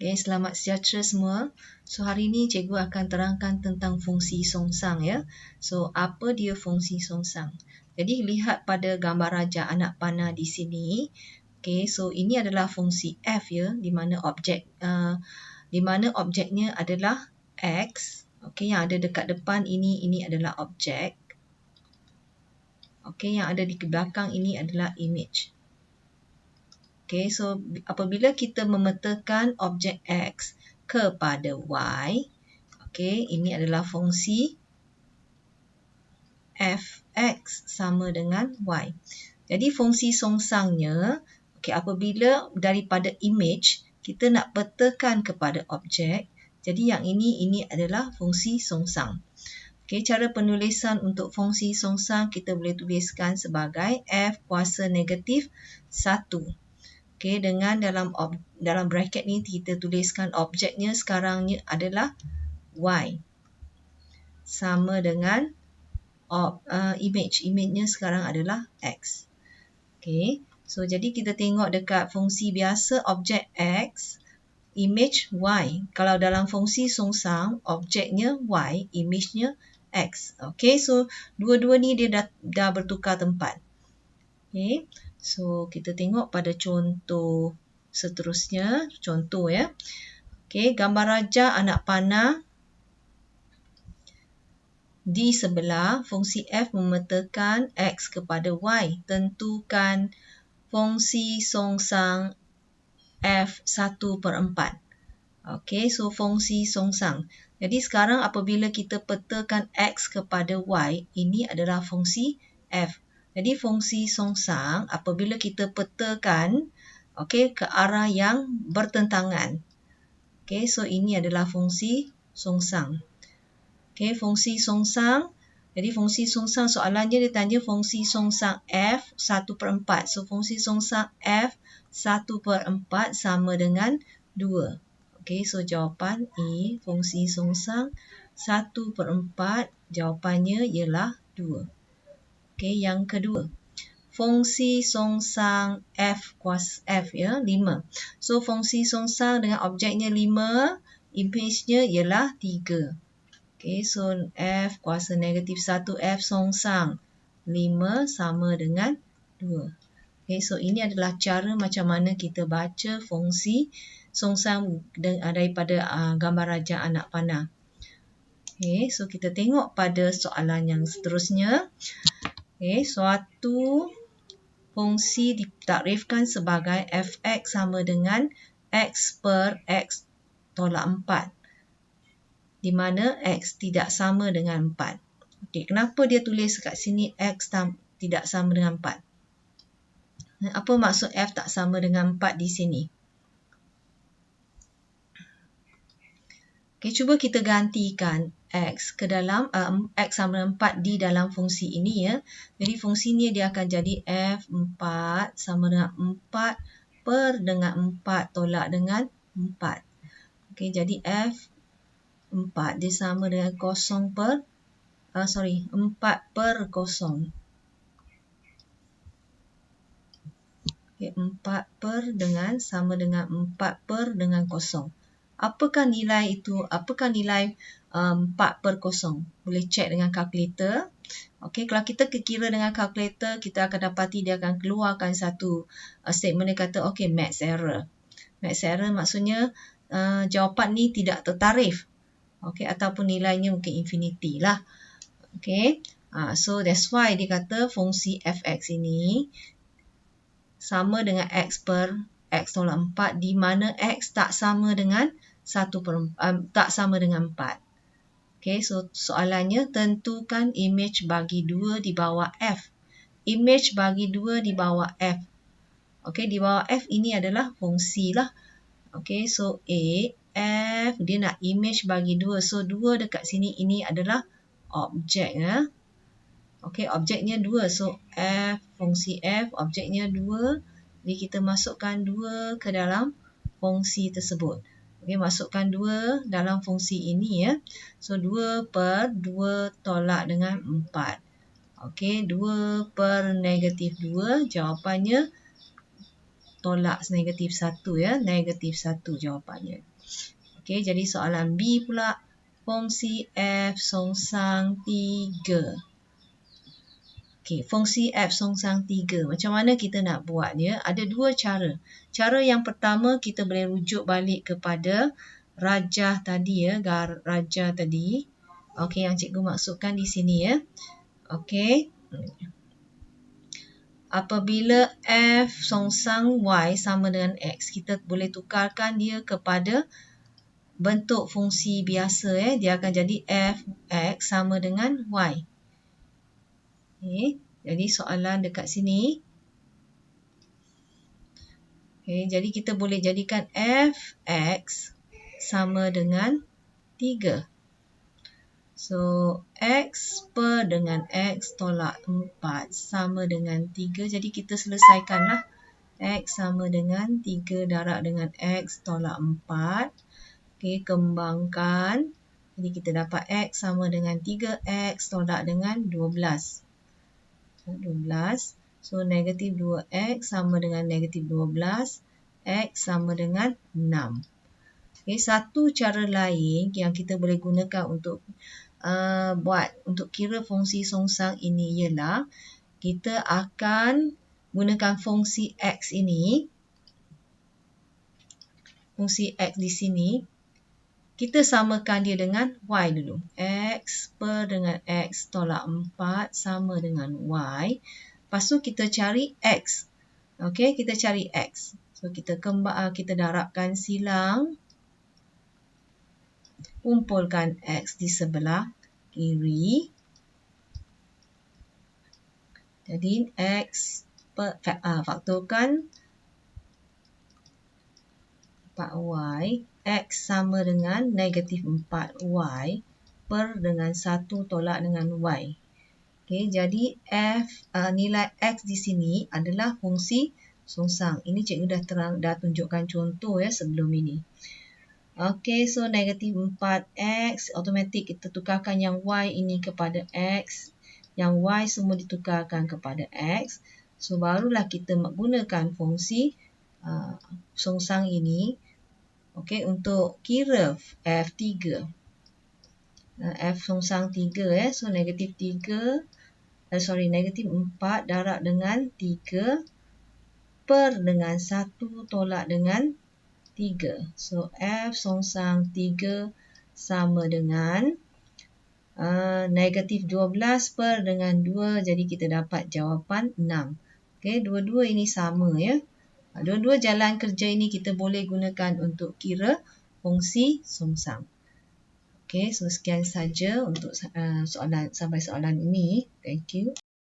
Okay, selamat sejahtera semua. So, hari ini cikgu akan terangkan tentang fungsi songsang ya. So, apa dia fungsi songsang? Jadi, lihat pada gambar raja anak panah di sini. Okay, so ini adalah fungsi f ya, di mana objeknya adalah x. Okay, yang ada dekat depan ini adalah objek. Okay, yang ada di belakang ini adalah image. Okay, so apabila kita memetakan objek X kepada Y, okay, ini adalah fungsi fx sama dengan Y. Jadi fungsi songsangnya, okay, apabila daripada image, kita nak petakan kepada objek, jadi yang ini adalah fungsi songsang. Okay, cara penulisan untuk fungsi songsang kita boleh tuliskan sebagai f kuasa negatif 1. Okay, dengan dalam bracket ni kita tuliskan objeknya sekarangnya adalah Y. Sama dengan image-nya sekarang adalah X. Okay, so jadi kita tengok dekat fungsi biasa objek X, image Y. Kalau dalam fungsi songsang, objeknya Y, image-nya X. Okay, so dua-dua ni dia dah bertukar tempat. Okay. So, kita tengok pada contoh seterusnya. Contoh ya. Okay, gambar raja anak panah. Di sebelah, fungsi f memetakan x kepada y. Tentukan fungsi songsang f 1/4. Okay, so fungsi songsang. Jadi, sekarang apabila kita petakan x kepada y, ini adalah fungsi f. Jadi fungsi songsang apabila kita petakan ke arah yang bertentangan. Okay, so ini adalah fungsi songsang. Okay, fungsi songsang. Jadi fungsi songsang soalannya dia tanya fungsi songsang f 1/4. So fungsi songsang f 1/4 sama dengan 2. Okay, so jawapan E, fungsi songsang 1/4, jawapannya ialah 2. Okay, yang kedua. Fungsi songsang f kuasa f ya, 5. So, fungsi songsang dengan objeknya 5, image-nya ialah 3. Okay, so f kuasa negatif 1 f songsang 5 sama dengan 2. Okay, so ini adalah cara macam mana kita baca fungsi songsang daripada gambar raja anak panah. Okay, so kita tengok pada soalan yang seterusnya. Okay, suatu fungsi ditakrifkan sebagai fx sama dengan x per x tolak 4. Di mana x tidak sama dengan 4. Okay, kenapa dia tulis kat sini x tidak sama dengan 4? Apa maksud f tak sama dengan 4 di sini? Okay, cuba kita gantikan x ke dalam x sama dengan 4 di dalam fungsi ini ya. Jadi fungsi ni dia akan jadi f4 sama dengan 4 per dengan 4 tolak dengan 4. Okay, jadi f4 dia sama dengan 4 per 0. Okay, 4 per dengan sama dengan 4 per dengan 0. Apakah nilai itu? Apakah nilai 4 per 0? Boleh cek dengan kalkulator. Okey, kalau kita kira dengan kalkulator, kita akan dapati dia akan keluarkan satu statement dia kata, okey, maths error. Maths error maksudnya jawapan ni tidak tertarif. Okey, ataupun nilainya mungkin infinity lah. Okey, so that's why dia kata fungsi fx ini sama dengan x per x tolak 4 di mana x tak sama dengan 4. Okay, so soalannya tentukan image bagi 2 di bawah f. Image bagi 2 di bawah f. Okay, di bawah f ini adalah fungsi lah. Okay, so A, f, dia nak image bagi 2. So 2 dekat sini ini adalah objek. Okay, objeknya 2. So f, fungsi f, objeknya 2. Jadi kita masukkan 2 ke dalam fungsi tersebut. Okay, masukkan 2 dalam fungsi ini ya. So 2 per 2 tolak dengan 4. Okay, 2 per negatif 2, jawapannya tolak negatif 1 ya. Negatif 1 jawapannya. Okey, jadi soalan B pula, fungsi f songsang 3. Okey, fungsi f songsang 3. Macam mana kita nak buat dia? Ada dua cara. Cara yang pertama, kita boleh rujuk balik kepada rajah tadi ya, rajah tadi. Okey, yang cikgu maksudkan di sini ya. Okey. Apabila f songsang y sama dengan x, kita boleh tukarkan dia kepada bentuk fungsi biasa ya. Dia akan jadi f x sama dengan y. Okay, jadi soalan dekat sini. Okay, jadi kita boleh jadikan f x sama dengan 3. So, x per dengan x tolak 4 sama dengan 3. Jadi kita selesaikanlah. X sama dengan 3 darab dengan x tolak 4. Okay, kembangkan. Jadi kita dapat x sama dengan 3x tolak dengan 12. 12. So, negatif 2x sama dengan negatif 12. X sama dengan 6. Okay, satu cara lain yang kita boleh gunakan untuk untuk kira fungsi songsang ini ialah kita akan gunakan fungsi x ini. Fungsi x di sini. Kita samakan dia dengan y dulu. X per dengan x tolak 4 sama dengan y. Lepas tu kita cari x. Okey, kita cari x. So, kita darabkan silang. Kumpulkan x di sebelah kiri. Jadi, x faktorkan 4y. X sama dengan negatif 4y per dengan 1 tolak dengan y. Okay, jadi nilai x di sini adalah fungsi songsang. Ini cikgu dah tunjukkan contoh ya sebelum ini. Okay, so negatif 4x, automatik kita tukarkan yang y ini kepada x. Yang y semua ditukarkan kepada x. So, barulah kita menggunakan fungsi songsang ini. Okey, untuk kira F3. F songsang 3 ya. So, negatif 4 darab dengan 3 per dengan 1 tolak dengan 3. So, F songsang 3 sama dengan negatif 12 per dengan 2. Jadi, kita dapat jawapan 6. Okey, dua-dua ini sama ya. Dua-dua jalan kerja ini kita boleh gunakan untuk kira fungsi songsang. Okey, so sekian saja untuk soalan ini. Thank you.